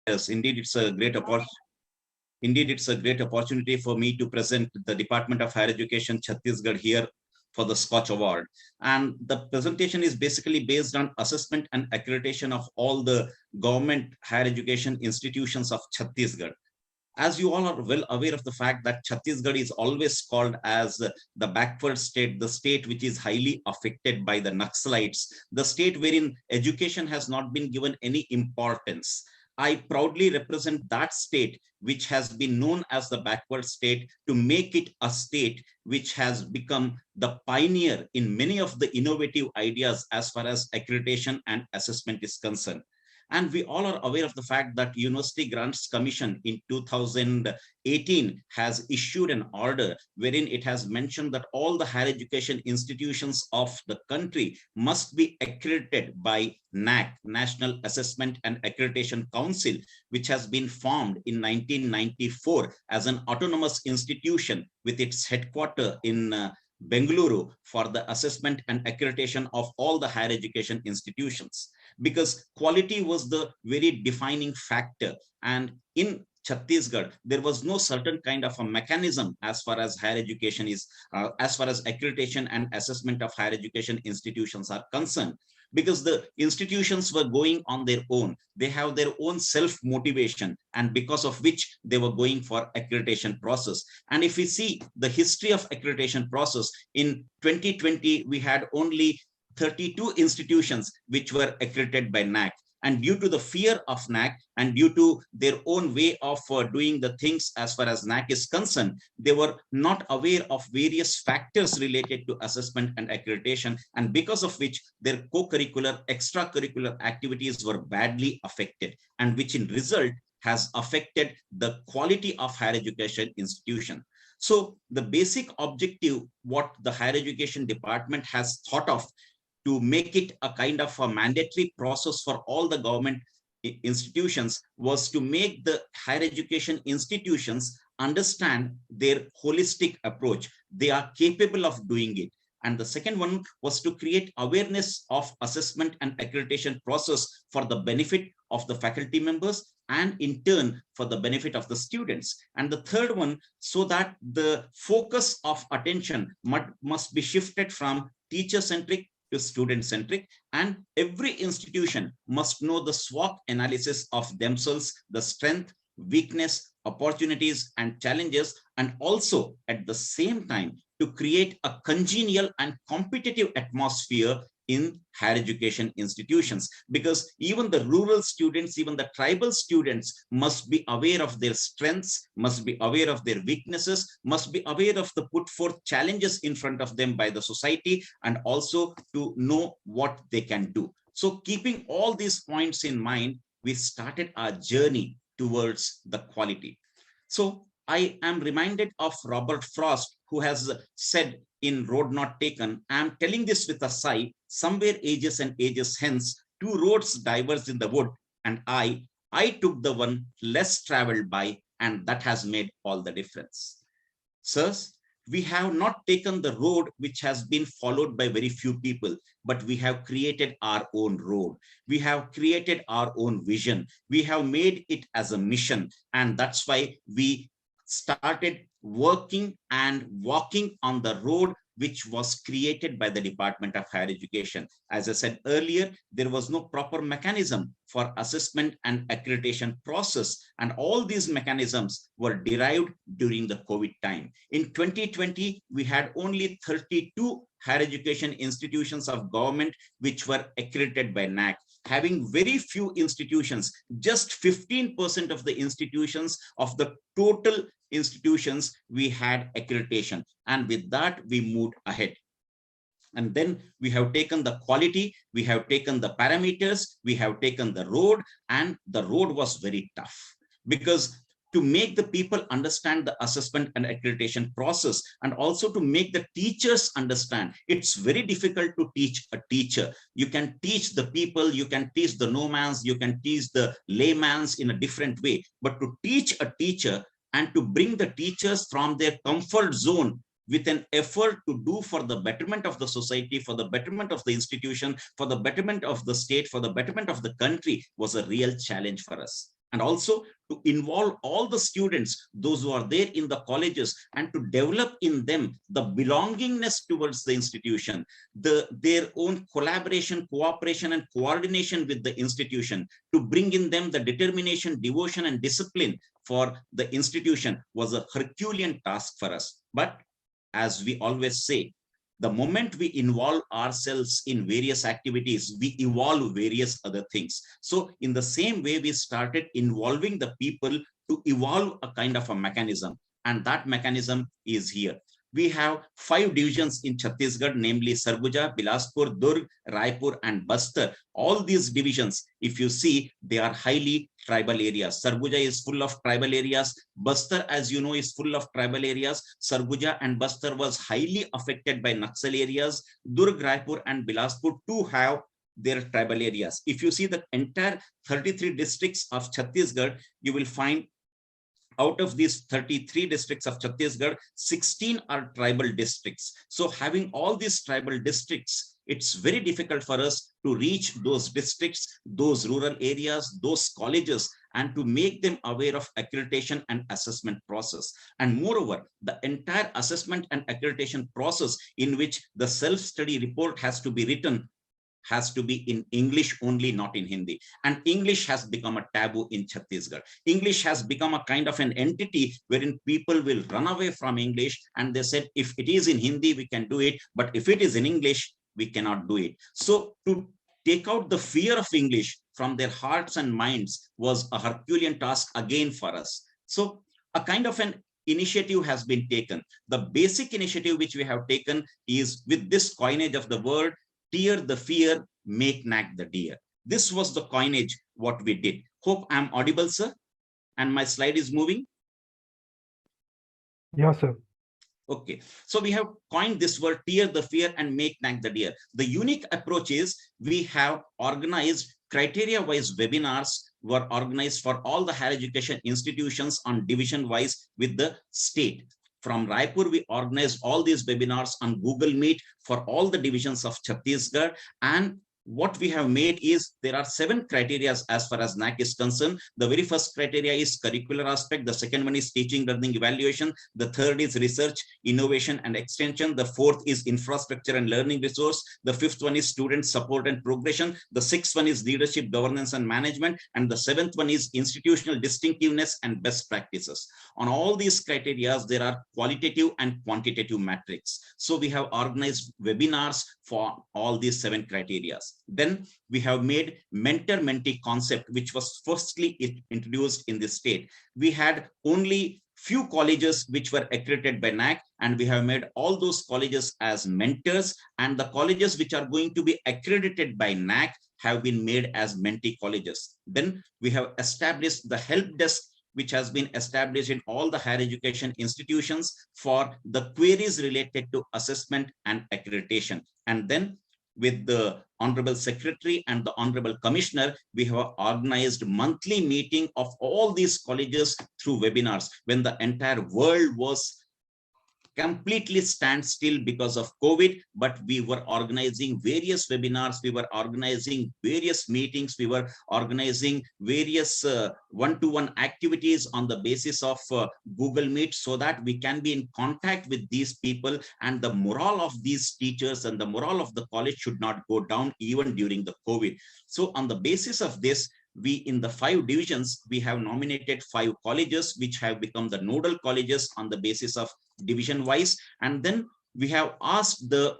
Yes, indeed, it's a great opportunity. Indeed, it's a great opportunity for me to present the Department of Higher Education Chhattisgarh here for the Scotch Award. And the presentation is basically based on assessment and accreditation of all the government higher education institutions of Chhattisgarh. As you all are well aware of the fact that Chhattisgarh is always called as the backward state, the state which is highly affected by the Naxalites, the state wherein education has not been given any importance. I proudly represent that state which has been known as the backward state to make it a state which has become the pioneer in many of the innovative ideas as far as accreditation and assessment is concerned. And we all are aware of the fact that University Grants Commission in 2018 has issued an order wherein it has mentioned that all the higher education institutions of the country must be accredited by NAAC, National Assessment and Accreditation Council, which has been formed in 1994 as an autonomous institution with its headquarters in Bengaluru for the assessment and accreditation of all the higher education institutions, because quality was the very defining factor. And in Chhattisgarh, there was no certain kind of a mechanism as far as higher education is, as far as accreditation and assessment of higher education institutions are concerned, because the institutions were going on their own. They have their own self-motivation, and because of which they were going for accreditation process. And if we see the history of accreditation process, in 2020, we had only 32 institutions which were accredited by NAAC. And due to the fear of NAAC and due to their own way of doing the things as far as NAAC is concerned, they were not aware of various factors related to assessment and accreditation, and because of which their co-curricular, extracurricular activities were badly affected, and which in result has affected the quality of higher education institution. So the basic objective, what the higher education department has thought of to make it a kind of a mandatory process for all the government institutions, was to make the higher education institutions understand their holistic approach. They are capable of doing it. And the second one was to create awareness of assessment and accreditation process for the benefit of the faculty members and in turn for the benefit of the students. And the third one, so that the focus of attention must be shifted from teacher-centric to student-centric, and every institution must know the SWOT analysis of themselves, the strength, weakness, opportunities, and challenges, and also at the same time to create a congenial and competitive atmosphere in higher education institutions, because even the rural students, even the tribal students must be aware of their strengths, must be aware of their weaknesses, must be aware of the put forth challenges in front of them by the society, and also to know what they can do. So keeping all these points in mind, we started our journey towards the quality. So I am reminded of Robert Frost, who has said in Road Not Taken, I am telling this with a sigh, somewhere ages and ages hence, two roads diverged in the wood, and I took the one less traveled by, and that has made all the difference. Sirs, we have not taken the road which has been followed by very few people, but we have created our own road. We have created our own vision. We have made it as a mission, and that's why we started working and walking on the road which was created by the Department of Higher Education. As I said earlier, there was no proper mechanism for assessment and accreditation process, and all these mechanisms were derived during the COVID time. In 2020, we had only 32 higher education institutions of government which were accredited by NAAC, having very few institutions, just 15% of the institutions of the total institutions we had accreditation, and with that we moved ahead. And then we have taken the quality, we have taken the parameters, we have taken the road, and the road was very tough, because to make the people understand the assessment and accreditation process, and also to make the teachers understand, it's very difficult to teach a teacher. You can teach the people, you can teach the nomans, you can teach the laymans in a different way, but to teach a teacher and to bring the teachers from their comfort zone with an effort to do for the betterment of the society, for the betterment of the institution, for the betterment of the state, for the betterment of the country, was a real challenge for us. and also to involve all the students, those who are there in the colleges, and to develop in them the belongingness towards the institution, their own collaboration, cooperation, and coordination with the institution, to bring in them the determination, devotion, and discipline for the institution was a Herculean task for us. But as we always say, the moment we involve ourselves in various activities, we evolve various other things. So in the same way, we started involving the people to evolve a kind of a mechanism. And that mechanism is here. We have 5 divisions in Chhattisgarh, namely Sarguja, Bilaspur, Durg, Raipur, and Bastar. All these divisions, if you see, they are highly tribal areas. Sarguja is full of tribal areas. Bastar, as you know, is full of tribal areas. Sarguja and Bastar was highly affected by Naxal areas. Durg, Raipur, and Bilaspur too have their tribal areas. If you see the entire 33 districts of Chhattisgarh, you will find out of these 33 districts of Chhattisgarh, 16 are tribal districts. So having all these tribal districts, it's very difficult for us to reach those districts, those rural areas, those colleges, and to make them aware of accreditation and assessment process. And moreover, the entire assessment and accreditation process, in which the self-study report has to be written, has to be in English only, not in Hindi. And English has become a taboo in Chhattisgarh. English has become a kind of an entity wherein people will run away from English, and they said, if it is in Hindi, we can do it, but if it is in English, we cannot do it. So to take out the fear of English from their hearts and minds was a Herculean task again for us. So a kind of an initiative has been taken. The basic initiative which we have taken is with this coinage of the word, tear the fear, make NAAC the deer. This was the coinage what we did. Hope I'm audible, sir, and my slide is moving. Yes, sir. Okay, so we have coined this word, tear the fear and make NAAC the deer. The unique approach is we have organized criteria-wise webinars were organized for all the higher education institutions on division-wise with the state. From Raipur, we organized all these webinars on Google Meet for all the divisions of Chhattisgarh. And what we have made is there are 7 criteria as far as NAAC is concerned. The very first criteria is curricular aspect. The second one is teaching, learning, evaluation. The third is research, innovation, and extension. The fourth is infrastructure and learning resource. The fifth one is student support and progression. The sixth one is leadership, governance, and management. And the seventh one is institutional distinctiveness and best practices. On all these criteria, there are qualitative and quantitative metrics. So we have organized webinars for all these 7 criteria. Then we have made mentor-mentee concept, which was firstly introduced in this state. We had only few colleges which were accredited by NAAC, and we have made all those colleges as mentors, and the colleges which are going to be accredited by NAAC have been made as mentee colleges. Then we have established the help desk, which has been established in all the higher education institutions for the queries related to assessment and accreditation. And then with the Honorable Secretary and the Honorable Commissioner, we have organized monthly meeting of all these colleges through webinars when the entire world was completely standstill because of COVID, but we were organizing various webinars, we were organizing various meetings, we were organizing various one-to-one activities on the basis of Google Meet, so that we can be in contact with these people, and the morale of these teachers and the morale of the college should not go down even during the COVID. So on the basis of this, we in the 5 divisions, we have nominated 5 colleges which have become the nodal colleges on the basis of division wise. And then we have asked the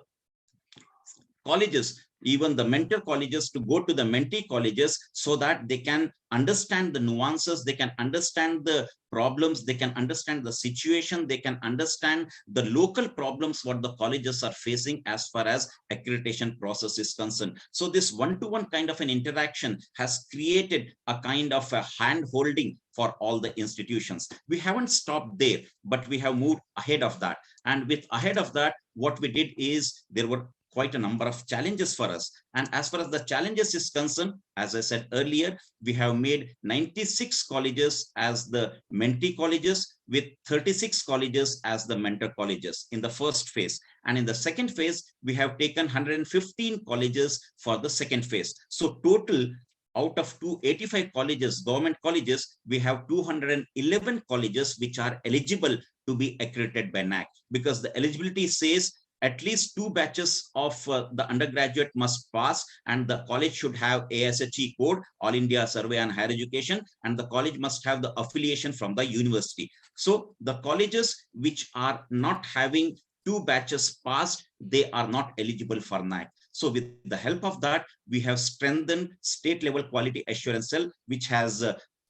colleges, even the mentor colleges, to go to the mentee colleges so that they can understand the nuances, they can understand the problems, they can understand the situation, they can understand the local problems what the colleges are facing as far as accreditation process is concerned. So this one-to-one kind of an interaction has created a kind of a hand-holding for all the institutions. We haven't stopped there, but we have moved ahead of that. And with ahead of that, what we did is there were quite a number of challenges for us. And as far as the challenges is concerned, as I said earlier, we have made 96 colleges as the mentee colleges with 36 colleges as the mentor colleges in the first phase. And in the second phase, we have taken 115 colleges for the second phase. So total out of 285 colleges, government colleges, we have 211 colleges which are eligible to be accredited by NAAC, because the eligibility says at least 2 batches of the undergraduate must pass, and the college should have ASHE code, All India Survey on Higher Education, and the college must have the affiliation from the university. So the colleges which are not having 2 batches passed, they are not eligible for NAAC. So with the help of that, we have strengthened state level quality assurance cell, which has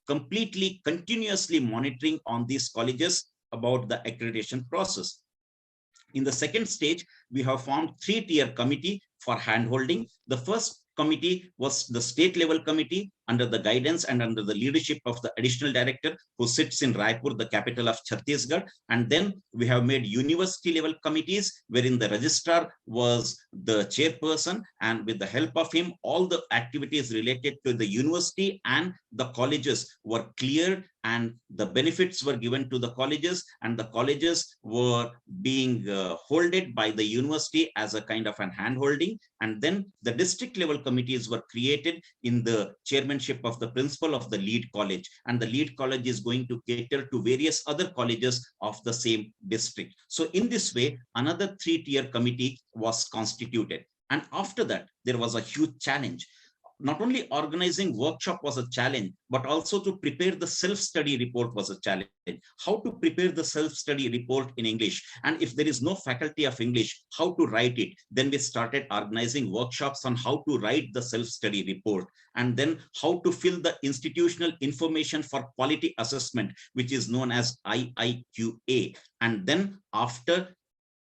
completely continuously monitoring on these colleges about the accreditation process. In the second stage, we have formed 3-tier committee for handholding. The first committee was the state level committee under the guidance and under the leadership of the additional director who sits in Raipur, the capital of Chhattisgarh. And then we have made university level committees wherein the registrar was the chairperson, and with the help of him, all the activities related to the university and the colleges were cleared, and the benefits were given to the colleges, and the colleges were being holded by the university as a kind of an handholding. And then the district level committees were created in the chairmanship of the principal of the lead college, and the lead college is going to cater to various other colleges of the same district. So in this way, another 3-tier committee was constituted. And after that, there was a huge challenge. Not only organizing workshop was a challenge, but also to prepare the self-study report was a challenge. How to prepare the self-study report in English, and if there is no faculty of English, how to write it. Then we started organizing workshops on how to write the self-study report, and then how to fill the institutional information for quality assessment, which is known as IIQA. And then after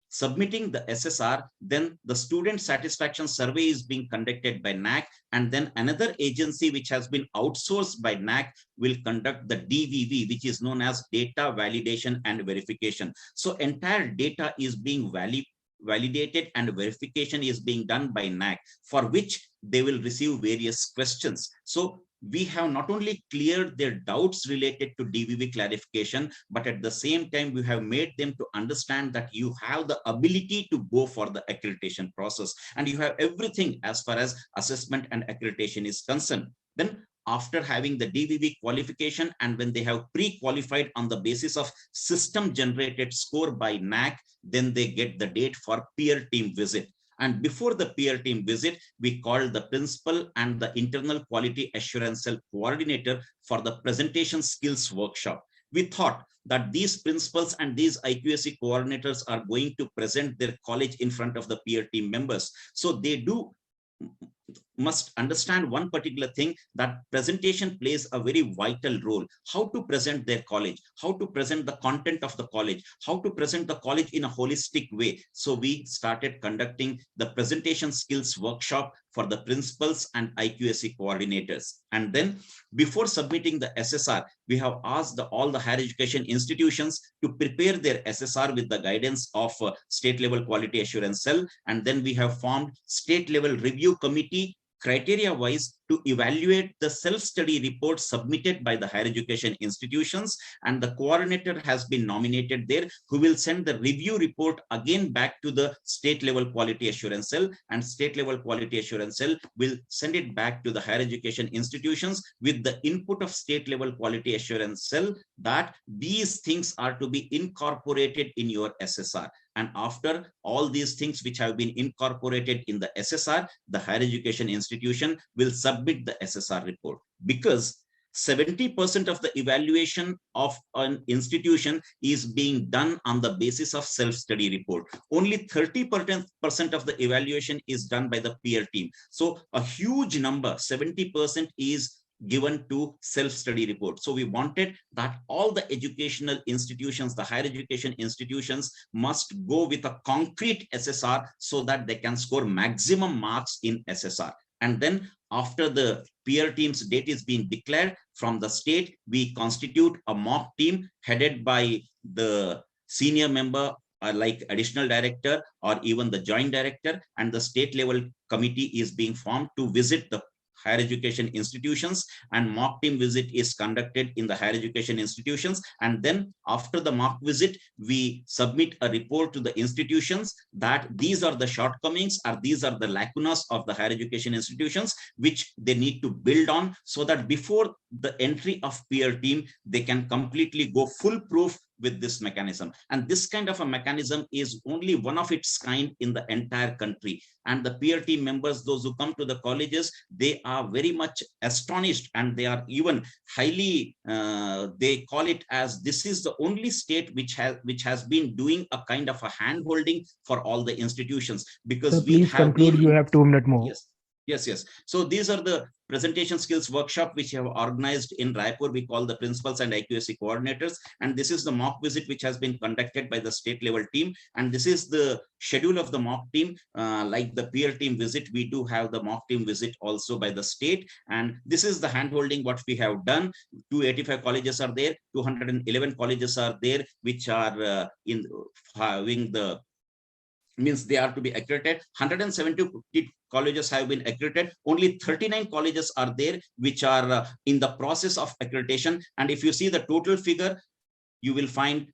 submitting the SSR, then the student satisfaction survey is being conducted by NAAC, and then another agency which has been outsourced by NAAC will conduct the DVV, which is known as data validation and verification. So entire data is being validated and verification is being done by NAAC, for which they will receive various questions. So we have not only cleared their doubts related to DVV clarification, but at the same time, we have made them to understand that you have the ability to go for the accreditation process, and you have everything as far as assessment and accreditation is concerned. Then after having the DVV qualification, and when they have pre-qualified on the basis of system generated score by NAAC, then they get the date for peer team visit. And before the peer team visit, we called the principal and the internal quality assurance cell coordinator for the presentation skills workshop. We thought that these principals and these IQAC coordinators are going to present their college in front of the peer team members. So they must understand one particular thing, that presentation plays a very vital role. How to present their college, how to present the content of the college, how to present the college in a holistic way. So we started conducting the presentation skills workshop for the principals and IQAC coordinators. And then before submitting the SSR, we have asked all the higher education institutions to prepare their SSR with the guidance of state level quality assurance cell. And then we have formed state level review committee criteria wise to evaluate the self-study report submitted by the higher education institutions, and the coordinator has been nominated there, who will send the review report again back to the state level quality assurance cell, and state level quality assurance cell will send it back to the higher education institutions with the input of state level quality assurance cell that these things are to be incorporated in your SSR. And after all these things which have been incorporated in the SSR, the higher education institution will submit the SSR report, because 70% of the evaluation of an institution is being done on the basis of self-study report. Only 30% of the evaluation is done by the peer team. So a huge number, 70%, is given to self-study report. So we wanted that all the educational institutions, the higher education institutions, must go with a concrete SSR so that they can score maximum marks in SSR. And then after the peer team's date is being declared from the state, we constitute a mock team headed by the senior member like additional director or even the joint director, and the state level committee is being formed to visit the higher education institutions, and mock team visit is conducted in the higher education institutions. And then after the mock visit, we submit a report to the institutions that these are the shortcomings or these are the lacunas of the higher education institutions which they need to build on, so that before the entry of peer team, they can completely go foolproof with this mechanism. And this kind of a mechanism is only one of its kind in the entire country. And the peer team members, those who come to the colleges, they are very much astonished, and they are even highly, they call it as this is the only state which has been doing a kind of a hand holding for all the institutions, because so please conclude. You have 2 minutes more. Yes. So these are the presentation skills workshop which we have organized in Raipur. We call the principals and IQAC coordinators. And this is the mock visit which has been conducted by the state level team. And this is the schedule of the mock team. Like the peer team visit, we do have the mock team visit also by the state. And this is the handholding what we have done. 285 colleges are there. 211 colleges are there which are in having the means they are to be accredited. 170 colleges have been accredited. Only 39 colleges are there which are in the process of accreditation. And if you see the total figure, you will find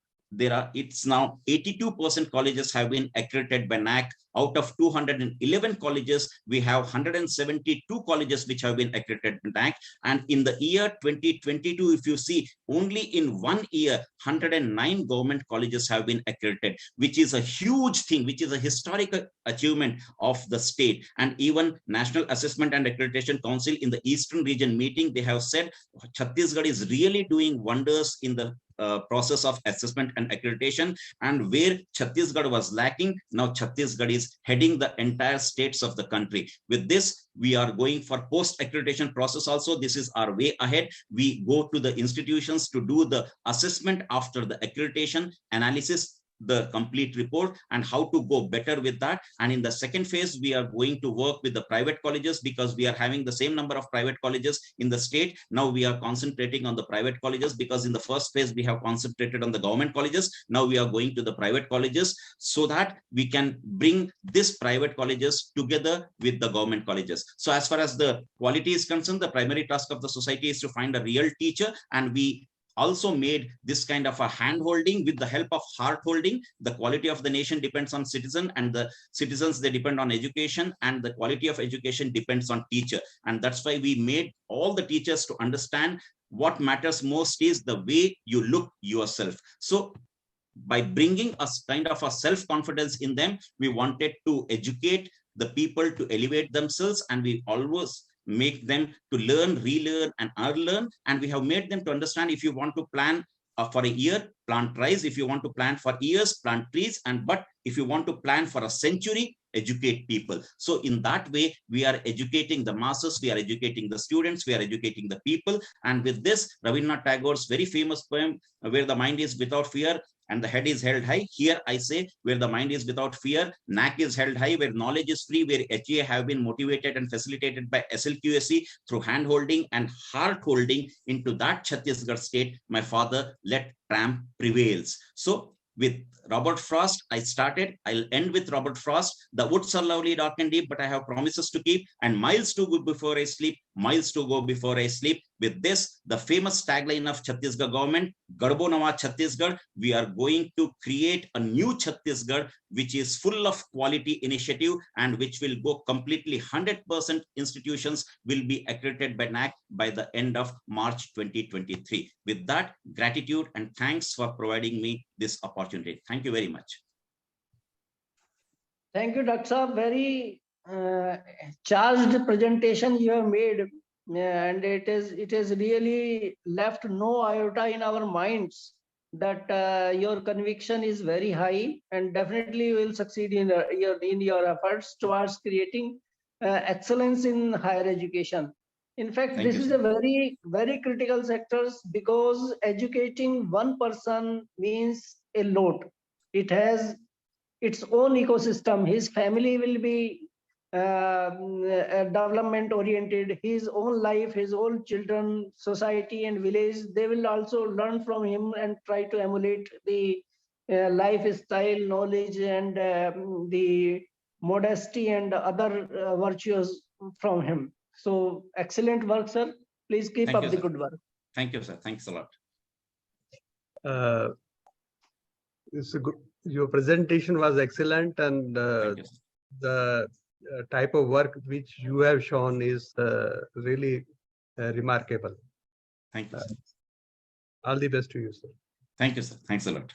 it's now 82% colleges have been accredited by NAAC. Out of 211 colleges, we have 172 colleges which have been accredited by NAAC. And in the year 2022, if you see, only in 1 year, 109 government colleges have been accredited, which is a huge thing, which is a historical achievement of the state. And even National Assessment and Accreditation Council in the Eastern Region meeting, they have said Chhattisgarh is really doing wonders in the process of assessment and accreditation. And where Chhattisgarh was lacking, now Chhattisgarh is heading the entire states of the country. With this, we are going for post-accreditation process also. This is our way ahead. We go to the institutions to do the assessment after the accreditation, analysis, the complete report, and how to go better with that. And in the second phase, we are going to work with the private colleges, because we are having the same number of private colleges in the state. Now we are concentrating on the private colleges, because in the first phase we have concentrated on the government colleges. Now we are going to the private colleges, so that we can bring this private colleges together with the government colleges. So as far as the quality is concerned, the primary task of the society is to find a real teacher, and we also made this kind of a hand holding with the help of heart holding. The quality of the nation depends on citizen, and the citizens, they depend on education, and the quality of education depends on teacher. And that's why we made all the teachers to understand what matters most is the way you look yourself. So by bringing a kind of a self-confidence in them, we wanted to educate the people to elevate themselves, and we always make them to learn, relearn, and unlearn. And we have made them to understand, if you want to plan for a year, plant trees. If you want to plan for years, plant trees. But if you want to plan for a century, educate people. So in that way, we are educating the masses, we are educating the students, we are educating the people. And with this, Rabindranath Tagore's very famous poem, where the mind is without fear and the head is held high. Here I say, where the mind is without fear, NAAC is held high, where knowledge is free, where HA have been motivated and facilitated by SLQSC through hand holding and heart holding into that Chhattisgarh state, my father, let tramp prevails. So with Robert Frost, I started. I'll end with Robert Frost. The woods are lovely, dark and deep, but I have promises to keep, and miles to go before I sleep, miles to go before I sleep. With this, the famous tagline of Chhattisgarh government, Garbo Nawa Chhattisgarh, we are going to create a new Chhattisgarh, which is full of quality initiative and which will go completely 100% institutions will be accredited by NAAC by the end of March 2023. With that, gratitude and thanks for providing me this opportunity. Thank you very much. Thank you, Dr. Saab. Very charged presentation you have made, and it is really left no iota in our minds that your conviction is very high, and definitely you will succeed in your efforts towards creating excellence in higher education. In fact, this is a very, very critical sector, because educating one person means a lot. It has its own ecosystem. His family will be development oriented, his own life, his own children, society and village, they will also learn from him and try to emulate the lifestyle, knowledge, and the modesty and other virtues from him. So excellent work, sir. Please keep Thank up you, the sir. good work. Thank you, sir. Thanks a lot. It's a good, your presentation was excellent, and Thank you, sir. the type of work which you have shown is really remarkable. Thank you, sir. All the best to you, sir. Thank you, sir. Thanks a lot.